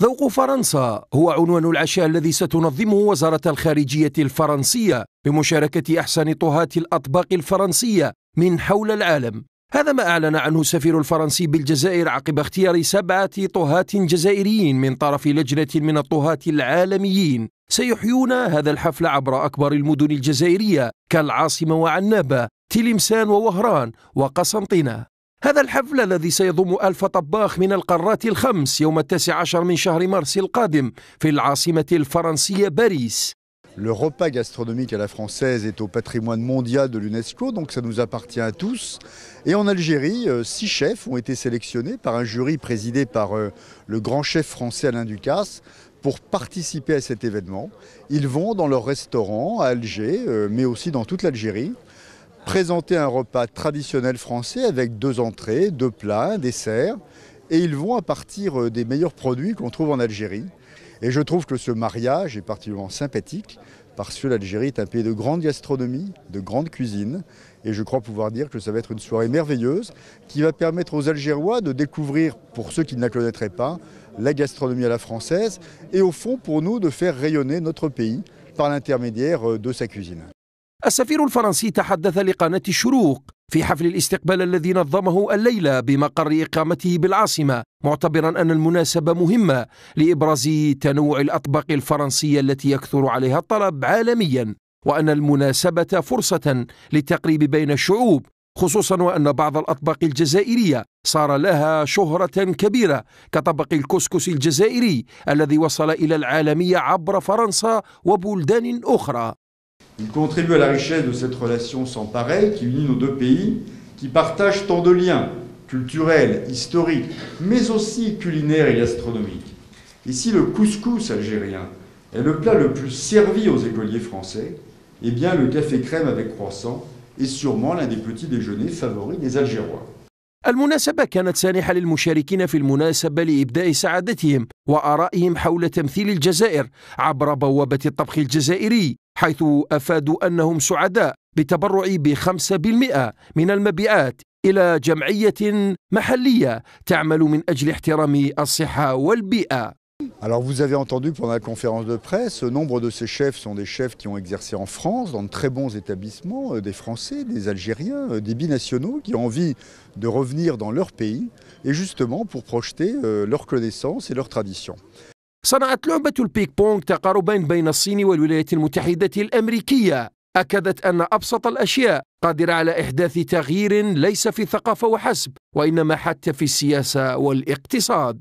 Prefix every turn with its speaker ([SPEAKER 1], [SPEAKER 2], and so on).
[SPEAKER 1] ذوق فرنسا هو عنوان العشاء الذي ستنظمه وزارة الخارجية الفرنسية بمشاركة أحسن طهاة الأطباق الفرنسية من حول العالم. هذا ما أعلن عنه السفير الفرنسي بالجزائر عقب اختيار 7 طهاة جزائريين من طرف لجنة من الطهاة العالميين سيحيون هذا الحفل عبر أكبر المدن الجزائرية كالعاصمة وعنابة، تلمسان ووهران وقسنطينة. هذا الحفل الذي سيضم 1000 طباخ من القارات الخمس يوم 19 من شهر مارس القادم في العاصمة الفرنسية باريس.
[SPEAKER 2] Le repas gastronomique à la française est au patrimoine mondial de l'UNESCO, donc ça nous appartient à tous. Et en Algérie, 6 chefs ont été sélectionnés par un jury présidé par le grand chef français Alain Ducasse pour participer à cet événement. Ils vont dans leur restaurant à Alger, mais aussi dans toute l'Algérie, présenter un repas traditionnel français avec 2 entrées, 2 plats, un dessert. Et ils vont à partir des meilleurs produits qu'on trouve en Algérie. Et je trouve que ce mariage est particulièrement sympathique parce que l'Algérie est un pays de grande gastronomie, de grande cuisine. Et je crois pouvoir dire que ça va être une soirée merveilleuse qui va permettre aux Algérois de découvrir, pour ceux qui ne la connaîtraient pas, la gastronomie à la française et au fond pour nous de faire rayonner notre pays par l'intermédiaire de sa cuisine.
[SPEAKER 1] السفير الفرنسي تحدث لقناة الشروق في حفل الاستقبال الذي نظمه الليلة بمقر إقامته بالعاصمة، معتبرا أن المناسبة مهمة لإبراز تنوع الأطباق الفرنسية التي يكثر عليها الطلب عالميا، وأن المناسبة فرصة للتقريب بين الشعوب، خصوصا وأن بعض الأطباق الجزائرية صار لها شهرة كبيرة كطبق الكسكس الجزائري الذي وصل إلى العالمية عبر فرنسا وبلدان أخرى.
[SPEAKER 2] Il contribue à la richesse de cette relation sans pareil qui unit nos 2 pays, qui partagent tant de liens culturels, historiques, mais aussi culinaires et gastronomiques. Et si le couscous algérien est le plat le plus servi aux écoliers français, eh bien le café crème avec croissant est sûrement l'un des petits déjeuners favoris des Algérois.
[SPEAKER 1] المناسبة كانت سانحة للمشاركين في المناسبة لإبداء سعادتهم وآرائهم حول تمثيل الجزائر عبر بوابة الطبخ الجزائري، حيث أفادوا أنهم سعداء بالتبرع ب5% من المبيعات إلى جمعية محلية تعمل من أجل احترام الصحة والبيئة.
[SPEAKER 2] Alors vous avez entendu pendant la conférence de presse, nombre de ces chefs sont des chefs qui ont exercé en France, dans de très bons établissements, des Français, des Algériens, des binationaux qui ont envie de revenir dans leur pays et justement pour projeter leurs connaissances et leurs traditions.
[SPEAKER 1] صنعت لعبة البيك بونغ تقاربين بين الصين والولايات المتحدة الأمريكية، أكدت أن أبسط الأشياء قادرة على إحداث تغيير ليس في الثقافة وحسب، وإنما حتى في السياسة والاقتصاد.